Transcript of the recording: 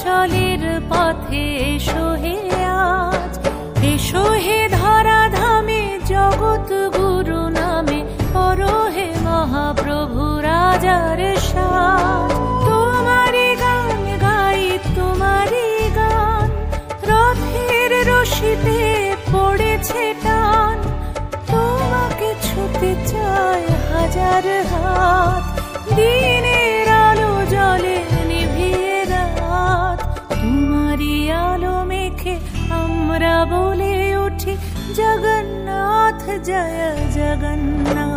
চলের পথে এসো হে আজ, এসো হে ধরা ধামে জগৎ গুরু নামে করো হে মহাপ্রভু রাজার সাজ। তোমারি গান গাই তোমারি গান, রথের রশিতে পড়েছে টান, তোমাকে ছুতে চায় হাজার হাত, দিনের আলো জলে নিভিয়ে রাত। তোমারি আলো মেখে আমরা বলে উঠি জগন্নাথ জয় জগন্নাথ।